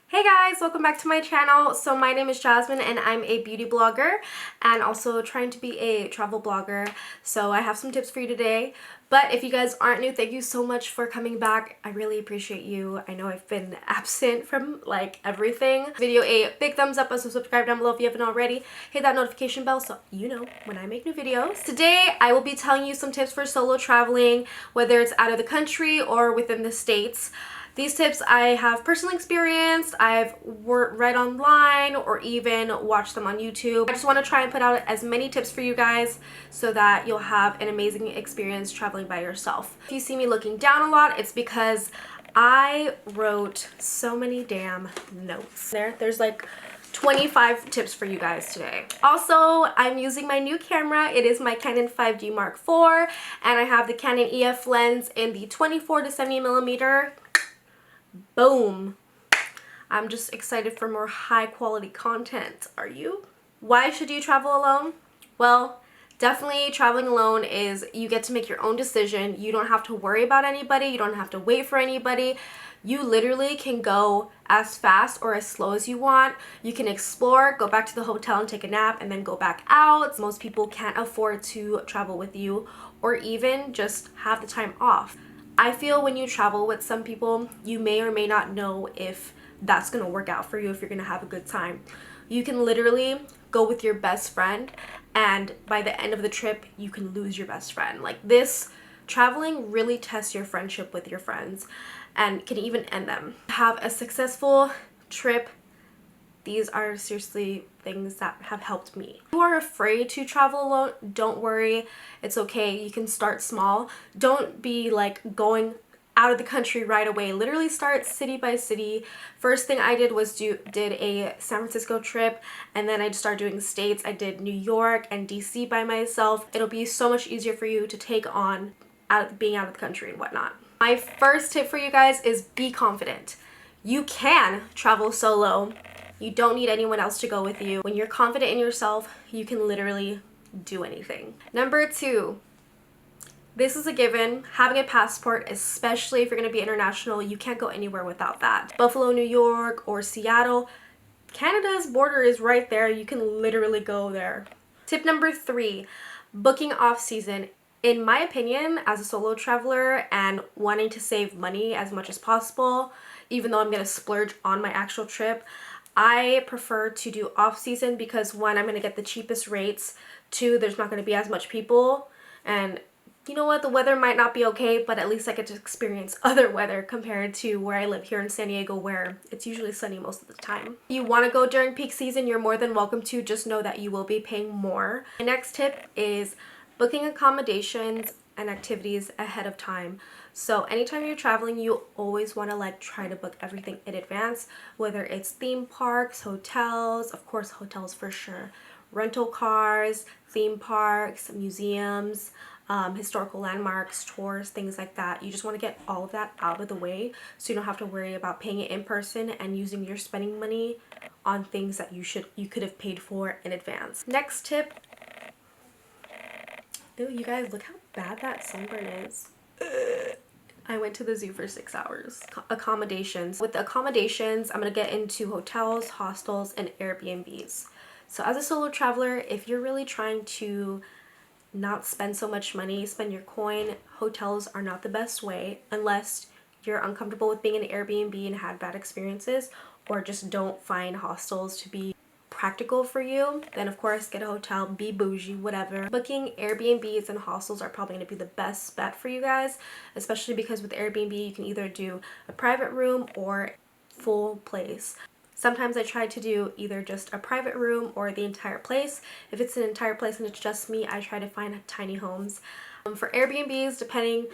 Hey guys, welcome back to my channel. So my name is Jasmine and I'm a beauty blogger and also trying to be a travel blogger. So I have some tips for you today. But if you guys aren't new, thank you so much for coming back. I really appreciate you. I know I've been absent from like everything. Video a big thumbs up and subscribe down below if you haven't already. Hit that notification bell so you know when I make new videos. Today I will be telling you some tips for solo traveling, whether it's out of the country or within the States. These tips I have personally experienced, I've read online, or even watched them on YouTube. I just want to try and put out as many tips for you guys so that you'll have an amazing experience traveling by yourself. If you see me looking down a lot, it's because I wrote so many damn notes. There's like 25 tips for you guys today. Also, I'm using my new camera. It is my Canon 5D Mark IV, and I have the Canon EF lens in the 24 to 70 millimeter. Boom. I'm just excited for more high quality content. Are you? Why should you travel alone? Well, definitely traveling alone is you get to make your own decision. You don't have to worry about anybody. You don't have to wait for anybody. You literally can go as fast or as slow as you want. You can explore, go back to the hotel and take a nap, and then go back out. Most people can't afford to travel with you or even just have the time off. I feel when you travel with some people, you may or may not know if that's going to work out for you, if you're going to have a good time. You can literally go with your best friend, and by the end of the trip, you can lose your best friend. Like this, traveling really tests your friendship with your friends and can even end them. Have a successful trip. These are seriously things that have helped me. If you are afraid to travel alone, don't worry. It's okay. You can start small. Don't be like going out of the country right away. Literally start city by city. First thing I did was did a San Francisco trip, and then I started doing states. I did New York and DC by myself. It'll be so much easier for you to take on being out of the country and whatnot. My first tip for you guys is be confident. You can travel solo. You don't need anyone else to go with you. When you're confident in yourself, you can literally do anything. Number 2, this is a given. Having a passport, especially if you're going to be international, you can't go anywhere without that. Buffalo, New York, or Seattle, Canada's border is right there. You can literally go there. Tip number 3, booking off season. In my opinion, as a solo traveler and wanting to save money as much as possible, even though I'm going to splurge on my actual trip, I prefer to do off season because 1, I'm going to get the cheapest rates, 2, there's not going to be as much people, and you know what, the weather might not be okay, but at least I get to experience other weather compared to where I live here in San Diego, where it's usually sunny most of the time. If you want to go during peak season, you're more than welcome to. Just know that you will be paying more. My next tip is booking accommodations and activities ahead of time. So anytime you're traveling, you always want to like try to book everything in advance, whether it's theme parks, hotels, of course hotels for sure, rental cars, theme parks, museums, historical landmarks, tours, things like that. You just want to get all of that out of the way so you don't have to worry about paying it in person and using your spending money on things that you could have paid for in advance. Next tip. Ew, you guys, look how bad that sunburn is. I went to the zoo for 6 hours. Accommodations. With the accommodations, I'm going to get into hotels, hostels, and Airbnbs. So as a solo traveler, if you're really trying to not spend so much money, spend your coin, hotels are not the best way unless you're uncomfortable with being in an Airbnb and had bad experiences, or just don't find hostels to be practical for you. Then of course get a hotel, be bougie, whatever. Booking Airbnbs and hostels are probably going to be the best bet for you guys, especially because with Airbnb you can either do a private room or full place. Sometimes I try to do either just a private room or the entire place. If it's an entire place and it's just me, I try to find tiny homes. For Airbnbs, depending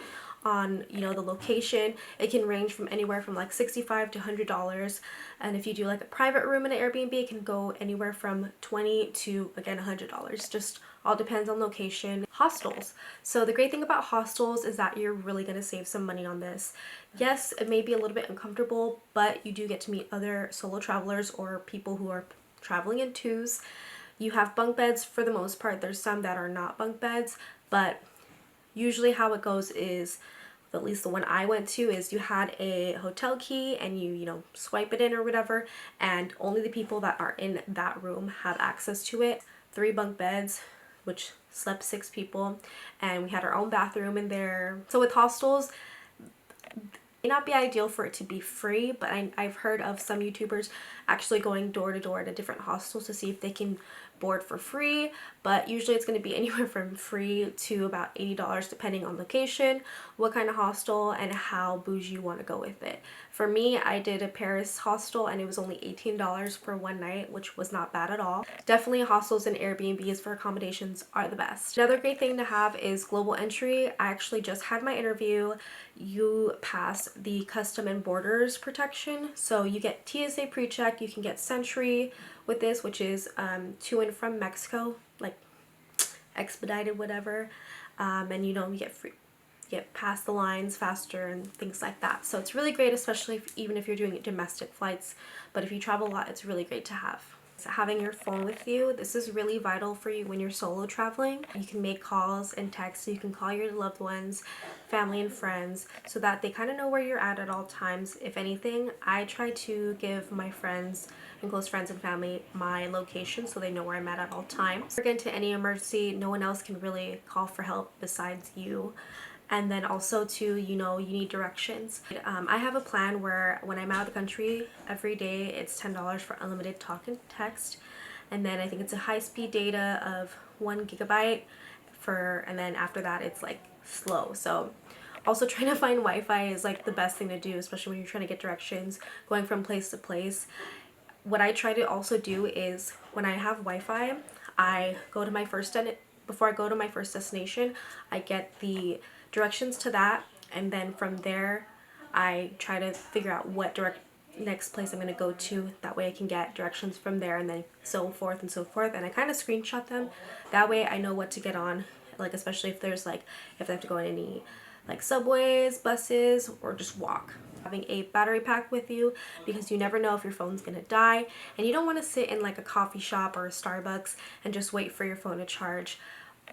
on the location, it can range from anywhere from like $65 to $100, and if you do like a private room in an Airbnb, it can go anywhere from $20 to again $100. Just all depends on location. Hostels. So the great thing about hostels is that you're really going to save some money on this. Yes, it may be a little bit uncomfortable, but you do get to meet other solo travelers or people who are traveling in twos. You have bunk beds for the most part. There's some that are not bunk beds, but usually how it goes is but at least the one I went to is you had a hotel key and you know, swipe it in or whatever, and only the people that are in that room have access to it. 3 bunk beds, which slept 6 people, and we had our own bathroom in there. So with hostels, may not be ideal for it to be free, but I've heard of some YouTubers actually going door to door to different hostels to see if they can board for free, but usually it's going to be anywhere from free to about $80 depending on location, what kind of hostel, and how bougie you want to go with it. For me, I did a Paris hostel and it was only $18 for one night, which was not bad at all. Definitely hostels and Airbnbs for accommodations are the best. Another great thing to have is global entry. I actually just had my interview. You pass the custom and borders protection, so you get TSA pre-check, you can get Sentry with this, which is to and from Mexico, like expedited whatever, and you know, you get past the lines faster and things like that. So it's really great, especially even if you're doing domestic flights, but if you travel a lot, it's really great to have. So having your phone with you, this is really vital for you when you're solo traveling. You can make calls and texts, so you can call your loved ones, family and friends, so that they kind of know where you're at all times. If anything, I try to give my friends and close friends and family my location so they know where I'm at all times. If you get into any emergency, no one else can really call for help besides you. And then also too, you know, you need directions. I have a plan where when I'm out of the country, every day it's $10 for unlimited talk and text, and then I think it's a high-speed data of 1 gigabyte and then after that it's like slow. So also trying to find Wi-Fi is like the best thing to do, especially when you're trying to get directions going from place to place. What I try to also do is when I have Wi-Fi, I go to my before I go to my first destination, I get the directions to that, and then from there I try to figure out what next place I'm going to go to. That way I can get directions from there, and then so forth and so forth, and I kind of screenshot them. That way I know what to get on, like especially if there's like if I have to go in any like subways, buses, or just walk. Having a battery pack with you, because you never know if your phone's gonna die, and you don't want to sit in like a coffee shop or a Starbucks and just wait for your phone to charge.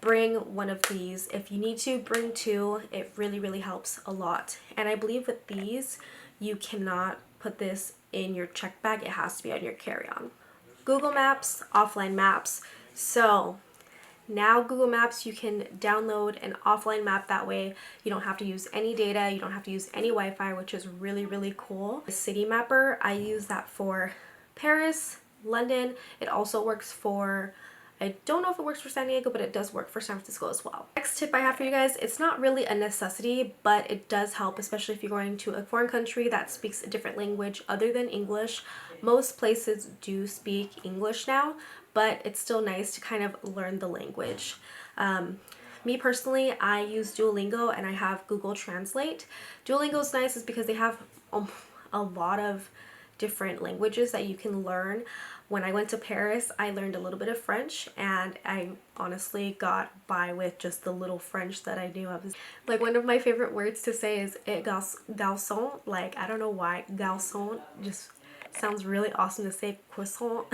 Bring one of these. If you need to, bring 2. It really helps a lot. And I believe with these, you cannot put this in your check bag. It has to be on your carry-on. Google Maps, offline maps. So now Google Maps, you can download an offline map. That way you don't have to use any data, you don't have to use any Wi-Fi, which is really cool. The city mapper, I use that for Paris, London. It also works for, I don't know if it works for San Diego, but it does work for San Francisco as well. Next tip I have for you guys, it's not really a necessity, but it does help, especially if you're going to a foreign country that speaks a different language other than English. Most places do speak English now, but it's still nice to kind of learn the language. Me personally, I use Duolingo and I have Google Translate. Duolingo is nice is because they have a lot of different languages that you can learn. When I went to Paris, I learned a little bit of French, and I honestly got by with just the little French that I knew of. Like, one of my favorite words to say is garçon. Like, I don't know why, garçon just sounds really awesome to say. Croissant.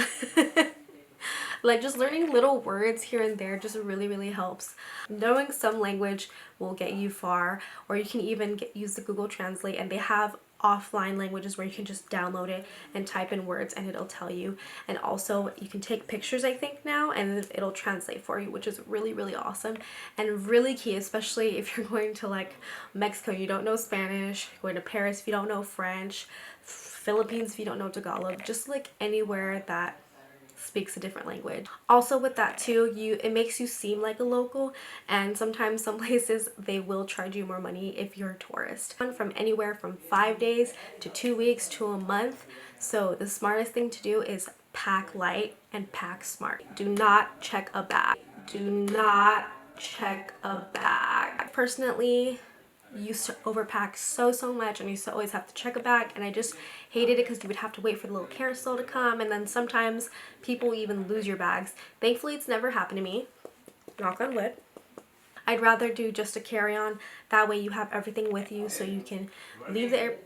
Like, just learning little words here and there just really helps. Knowing some language will get you far, or you can even use the Google Translate, and they have offline languages where you can just download it and type in words and it'll tell you. And also you can take pictures, I think now, and it'll translate for you, which is really awesome and really key, especially if you're going to like Mexico, you don't know Spanish, going to Paris if you don't know French, Philippines if you don't know Tagalog, just like anywhere that speaks a different language. Also with that too, it makes you seem like a local, and sometimes some places they will charge you more money if you're a tourist. From anywhere from 5 days to 2 weeks to a month. So the smartest thing to do is pack light and pack smart. Do not check a bag. Do not check a bag. Personally, used to overpack so much, and I used to always have to check a bag, and I just hated it because you would have to wait for the little carousel to come, and then sometimes people even lose your bags. Thankfully it's never happened to me, knock on wood. I'd rather do just a carry-on. That way you have everything with you, so you can leave the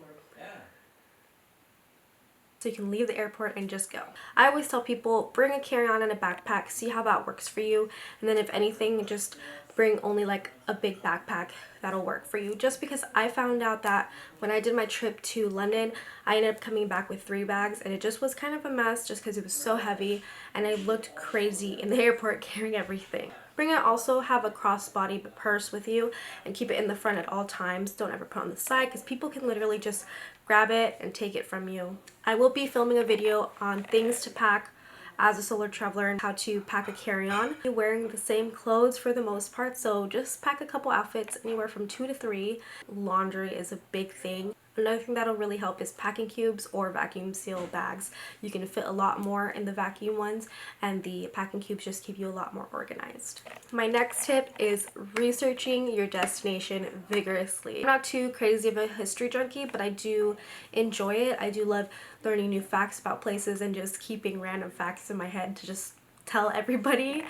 so you can leave the airport and just go. I always tell people, bring a carry-on and a backpack, see how that works for you, and then if anything, just bring only like a big backpack that'll work for you. Just because I found out that when I did my trip to London, I ended up coming back with 3 bags and it just was kind of a mess just because it was so heavy and I looked crazy in the airport carrying everything. Bring it, also have a crossbody purse with you and keep it in the front at all times. Don't ever put it on the side because people can literally just grab it and take it from you. I will be filming a video on things to pack as a solo traveler and how to pack a carry-on. You're wearing the same clothes for the most part, so just pack a couple outfits, anywhere from 2 to 3. Laundry is a big thing. Another thing that'll really help is packing cubes or vacuum seal bags. You can fit a lot more in the vacuum ones and the packing cubes just keep you a lot more organized. My next tip is researching your destination vigorously. I'm not too crazy of a history junkie, but I do enjoy it. I do love learning new facts about places and just keeping random facts in my head to just tell everybody.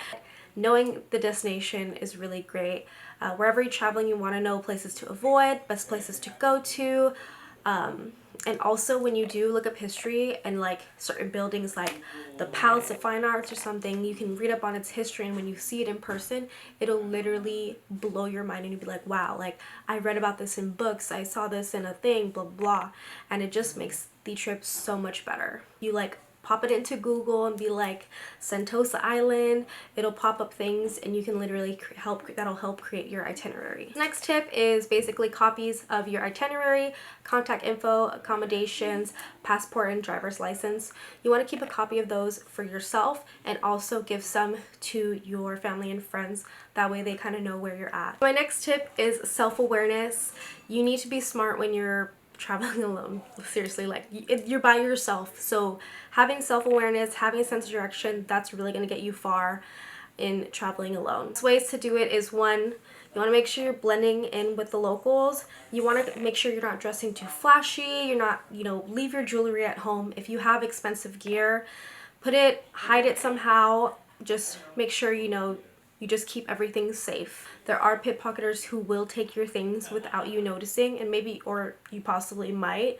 Knowing the destination is really great. Wherever you're traveling, you want to know places to avoid, best places to go to, and also when you do look up history and like certain buildings like the Palace of Fine Arts or something, you can read up on its history, and when you see it in person, it'll literally blow your mind and you'll be like, wow, like I read about this in books, I saw this in a thing, blah blah, and it just makes the trip so much better. You like pop it into Google and be like Sentosa Island, it'll pop up things and you can literally that'll help create your itinerary. Next tip is basically copies of your itinerary, contact info, accommodations, passport and driver's license. You want to keep a copy of those for yourself and also give some to your family and friends. That way they kind of know where you're at. My next tip is self-awareness. You need to be smart when you're traveling alone. Seriously, like you're by yourself, so having self-awareness, having a sense of direction, that's really going to get you far in traveling alone. Ways to do it is, one, you want to make sure you're blending in with the locals. You want to make sure you're not dressing too flashy, you're not, leave your jewelry at home. If you have expensive gear, hide it somehow. Just make sure you just keep everything safe. There are pickpocketers who will take your things without you noticing, and or you possibly might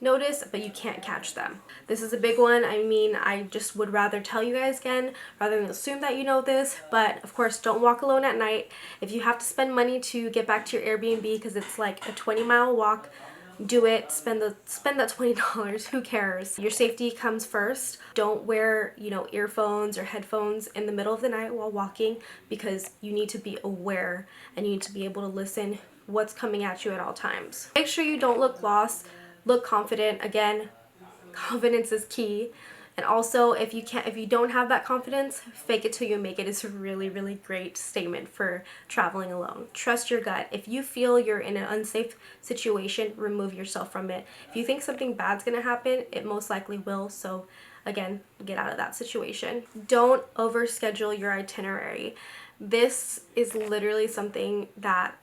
notice, but you can't catch them. This is a big one. I mean, I just would rather tell you guys again rather than assume that you know this, but of course don't walk alone at night. If you have to spend money to get back to your Airbnb because it's like a 20-mile walk, do it. Spend that $20. Who cares? Your safety comes first. Don't wear earphones or headphones in the middle of the night while walking, because you need to be aware and you need to be able to listen what's coming at you at all times. Make sure you don't look lost. Look confident. Again, confidence is key. And also, if you don't have that confidence, fake it till you make it. It's a really, really great statement for traveling alone. Trust your gut. If you feel you're in an unsafe situation, remove yourself from it. If you think something bad's gonna happen, it most likely will. So again, get out of that situation. Don't overschedule your itinerary. This is literally something that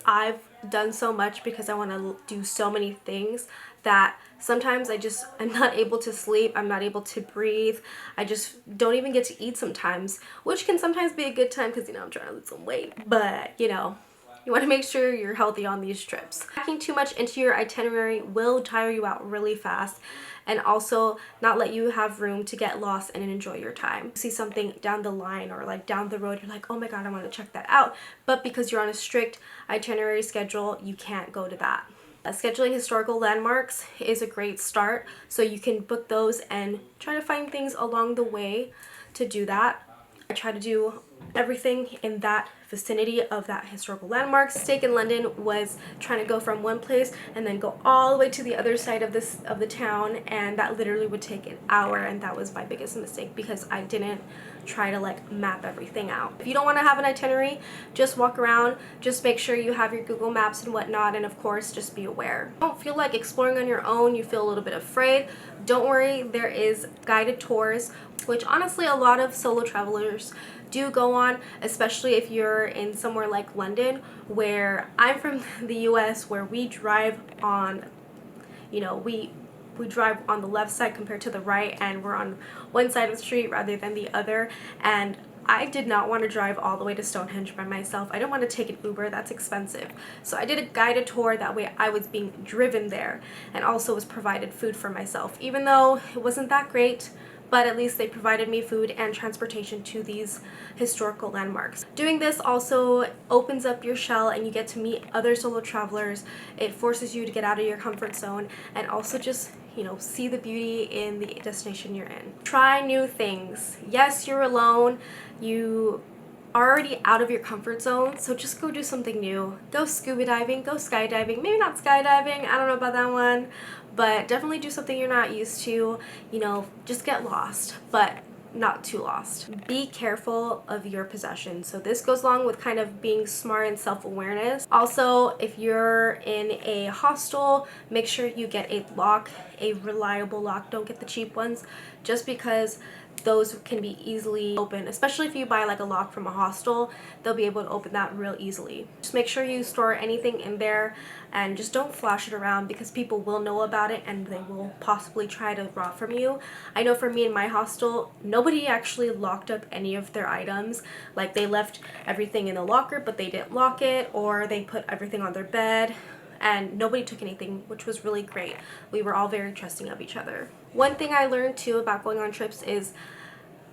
I've done so much because I want to do so many things that sometimes I'm not able to sleep, I'm not able to breathe, I just don't even get to eat sometimes, which can sometimes be a good time because I'm trying to lose some weight, but you want to make sure you're healthy on these trips. Packing too much into your itinerary will tire you out really fast and also not let you have room to get lost and enjoy your time. See something down the line or like down the road, you're like, oh my god, I want to check that out, but because you're on a strict itinerary schedule, you can't go to that. Scheduling historical landmarks is a great start, so you can book those and try to find things along the way to do that. I try to do everything in that vicinity of that historical landmark. Mistake in London was trying to go from one place and then go all the way to the other side of the town, and that literally would take an hour, and that was my biggest mistake because I didn't try to like map everything out. If you don't want to have an itinerary, just walk around, just make sure you have your Google Maps and whatnot, and of course just be aware. Don't feel like exploring on your own, you feel a little bit afraid, don't worry, there is guided tours, which honestly a lot of solo travelers do go on, especially if you're in somewhere like London, where I'm from the US, where we drive on, we drive on the left side compared to the right, and we're on one side of the street rather than the other, and I did not want to drive all the way to Stonehenge by myself. I didn't want to take an Uber, that's expensive. So I did a guided tour, that way I was being driven there and also was provided food for myself. Even though it wasn't that great, but at least they provided me food and transportation to these historical landmarks. Doing this also opens up your shell and you get to meet other solo travelers. It forces you to get out of your comfort zone and also just, you know, see the beauty in the destination you're in. Try new things. Yes, you're alone. You are already out of your comfort zone, so just go do something new. Go scuba diving, go skydiving. Maybe not skydiving, I don't know about that one, but definitely do something you're not used to. You know, just get lost, but not too lost. Be careful of your possessions. So this goes along with kind of being smart and self-awareness. Also, if you're in a hostel, make sure you get a lock, a reliable lock. Don't get the cheap ones, just because those can be easily opened, especially if you buy like a lock from a hostel. They'll be able to open that real easily. Just make sure you store anything in there and just don't flash it around, because people will know about it and they will possibly try to rob from you. I know for me in my hostel, nobody actually locked up any of their items. Like, they left everything in a locker but they didn't lock it, or they put everything on their bed, and nobody took anything, which was really great. We were all very trusting of each other. One thing I learned too about going on trips is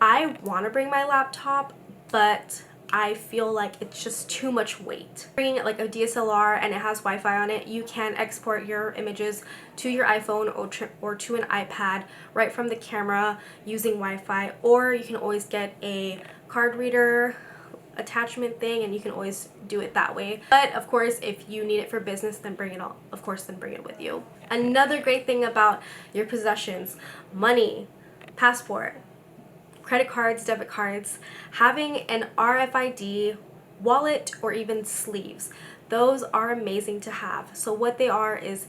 I want to bring my laptop, but I feel like it's just too much weight. Bringing like a DSLR and it has Wi-Fi on it, you can export your images to your iPhone or to an iPad right from the camera using Wi-Fi, or you can always get a card reader attachment thing and you can always do it that way. But of course, if you need it for business, then bring it all, of course, then bring it with you. Another great thing about your possessions: money, passport, credit cards, debit cards, having an RFID wallet or even sleeves. Those are amazing to have. So what they are is,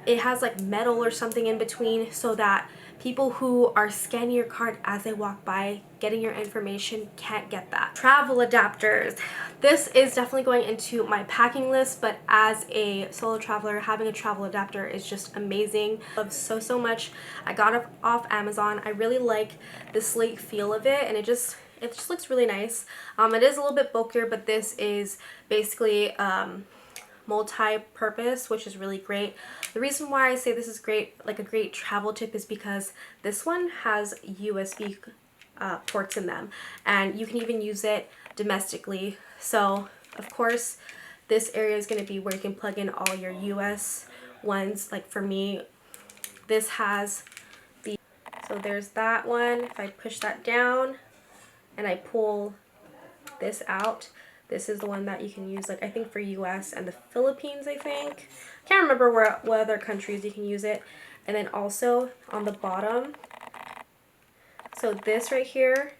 it has like metal or something in between so that people who are scanning your card as they walk by, getting your information, can't get that. Travel adapters. This is definitely going into my packing list, but as a solo traveler, having a travel adapter is just amazing. I love so much. I got it off Amazon. I really like the sleek feel of it, and it just looks really nice. It is a little bit bulkier, but this is basically multi-purpose, which is really great. The reason why I say this is great, like a great travel tip, is because this one has USB ports in them, and you can even use it domestically. So of course this area is going to be where you can plug in all your US ones. Like for me, this has the, so there's that one. If I push that down and I pull this out, this is the one that you can use, like I think for US and the Philippines, I think. Can't remember what other countries you can use it. And then also on the bottom, so this right here,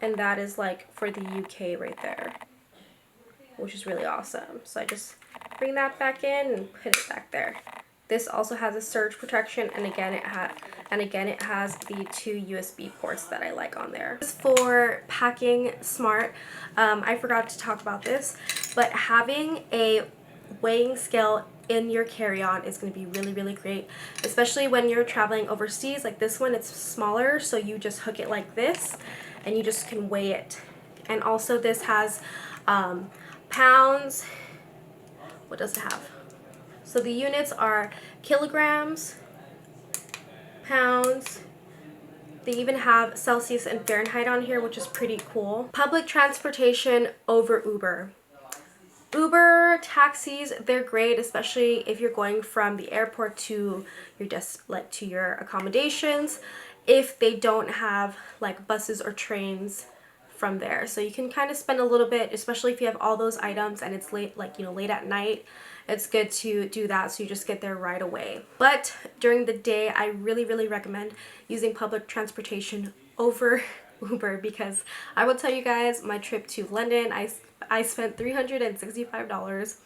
and that is like for the UK right there, which is really awesome. So I just bring that back in and put it back there. This also has a surge protection, and again it has the 2 USB ports that I like on there. For packing smart, I forgot to talk about this, but having a weighing scale in your carry-on is going to be really great, especially when you're traveling overseas. Like this one, it's smaller, so you just hook it like this and you just can weigh it. And also this has pounds. What does it have? So the units are kilograms, pounds. They even have Celsius and Fahrenheit on here, which is pretty cool. Public transportation over Uber. Uber taxis, they're great, especially if you're going from the airport to your to your accommodations, if they don't have like buses or trains from there. So you can kind of spend a little bit, especially if you have all those items and it's late, like, you know, late at night. It's good to do that, so you just get there right away. But during the day, I really recommend using public transportation over Uber, because I will tell you guys, my trip to London, I spent $365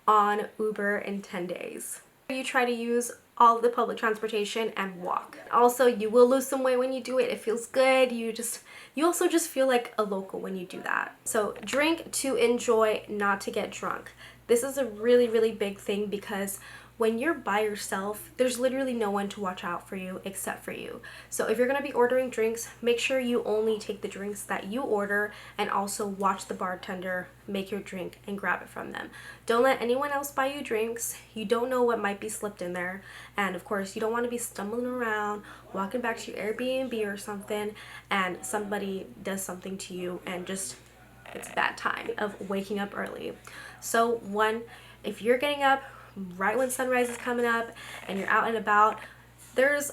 on Uber in 10 days. You try to use all of the public transportation and walk. Also, you will lose some weight when you do it. It feels good. You also just feel like a local when you do that. So drink to enjoy, not to get drunk. This is a really big thing, because when you're by yourself, there's literally no one to watch out for you except for you. So if you're going to be ordering drinks, make sure you only take the drinks that you order, and also watch the bartender make your drink and grab it from them. Don't let anyone else buy you drinks. You don't know what might be slipped in there. And of course, you don't want to be stumbling around, walking back to your Airbnb or something, and somebody does something to you and just, it's that time of waking up early. So one, if you're getting up right when sunrise is coming up and you're out and about, there's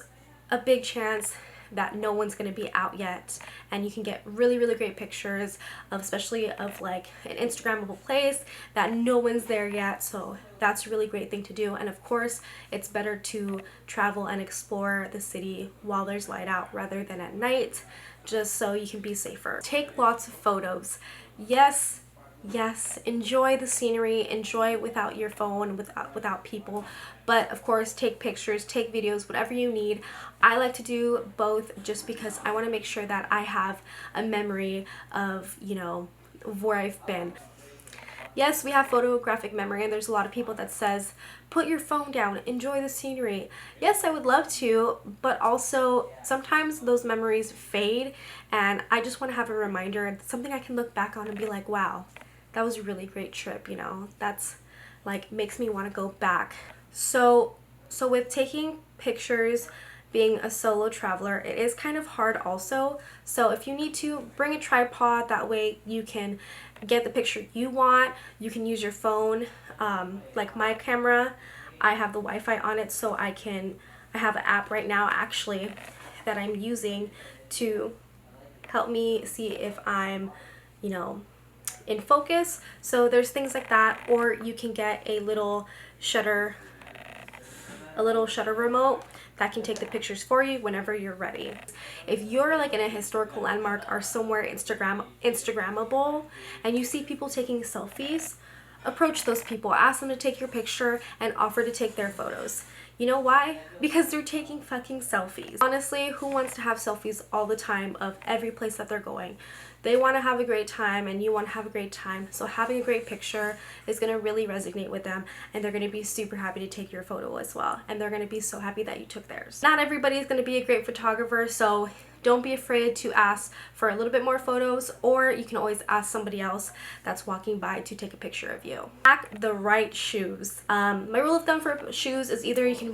a big chance that no one's going to be out yet, and you can get really great pictures of, especially of like an Instagrammable place that no one's there yet. So that's a really great thing to do. And of course, it's better to travel and explore the city while there's light out rather than at night, just so you can be safer. Take lots of photos. Yes, enjoy the scenery, enjoy it without your phone, without people, but of course take pictures, take videos, whatever you need. I like to do both just because I want to make sure that I have a memory of, you know, where I've been. Yes, we have photographic memory, and there's a lot of people that says, put your phone down, enjoy the scenery. Yes, I would love to, but also sometimes those memories fade, and I just want to have a reminder, something I can look back on and be like, wow, that was a really great trip, you know. That's like makes me want to go back. So with taking pictures, being a solo traveler, it is kind of hard also. So if you need to, bring a tripod, that way you can get the picture you want. You can use your phone, like my camera, I have the Wi-Fi on it, so I have an app right now actually that I'm using to help me see if I'm, you know, in focus. So there's things like that, or you can get a little shutter remote that can take the pictures for you whenever you're ready. If you're like in a historical landmark or somewhere Instagrammable and you see people taking selfies, approach those people, ask them to take your picture, and offer to take their photos. You know why? Because they're taking fucking selfies. Honestly, who wants to have selfies all the time of every place that they're going? They want to have a great time, and you want to have a great time. So having a great picture is going to really resonate with them, and they're going to be super happy to take your photo as well. And they're going to be so happy that you took theirs. Not everybody is going to be a great photographer, so don't be afraid to ask for a little bit more photos, or you can always ask somebody else that's walking by to take a picture of you. Pack the right shoes. My rule of thumb for shoes is either you can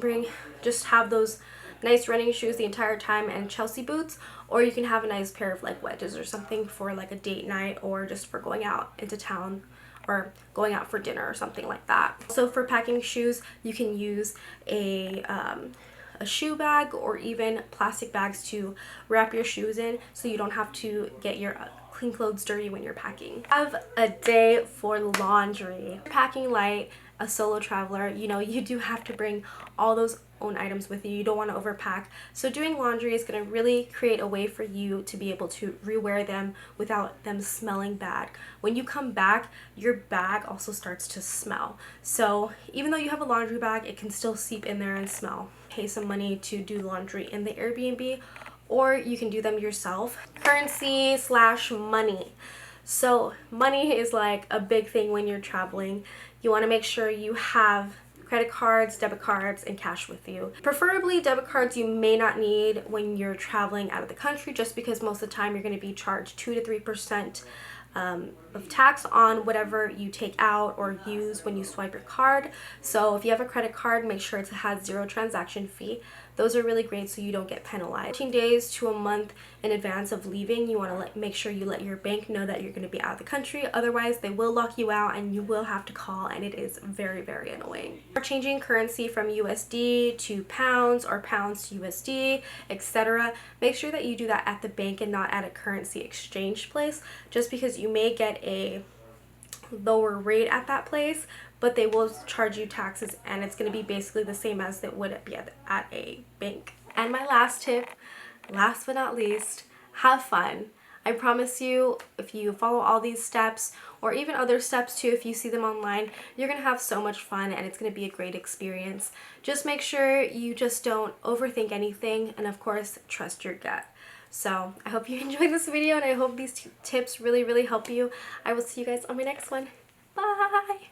have those nice running shoes the entire time and Chelsea boots, or you can have a nice pair of like wedges or something for like a date night, or just for going out into town or going out for dinner or something like that. So for packing shoes, you can use a shoe bag or even plastic bags to wrap your shoes in, so you don't have to get your clean clothes dirty when you're packing. Have a day for laundry. Packing light, a solo traveler, you know, you do have to bring all those own items with you. You don't want to overpack. So doing laundry is going to really create a way for you to be able to rewear them without them smelling bad. When you come back, your bag also starts to smell. So even though you have a laundry bag, it can still seep in there and smell. Pay some money to do laundry in the Airbnb, or you can do them yourself. Currency / money. So money is like a big thing when you're traveling. You want to make sure you have credit cards, debit cards, and cash with you. Preferably debit cards you may not need when you're traveling out of the country, just because most of the time you're going to be charged 2 to 3% of tax on whatever you take out or use when you swipe your card. So if you have a credit card, make sure it has 0 transaction fee. Those are really great so you don't get penalized. 14 days to a month in advance of leaving, you want to make sure you let your bank know that you're going to be out of the country. Otherwise, they will lock you out and you will have to call, and it is very annoying. For changing currency from USD to pounds or pounds to USD, etc., make sure that you do that at the bank and not at a currency exchange place, just because you may get a lower rate at that place, but they will charge you taxes, and it's going to be basically the same as it would be at a bank. And my last tip, last but not least, have fun. I promise you, if you follow all these steps, or even other steps too, if you see them online, you're going to have so much fun, and it's going to be a great experience. Just make sure you just don't overthink anything, and of course, trust your gut. So I hope you enjoyed this video, and I hope these tips really help you. I will see you guys on my next one. Bye!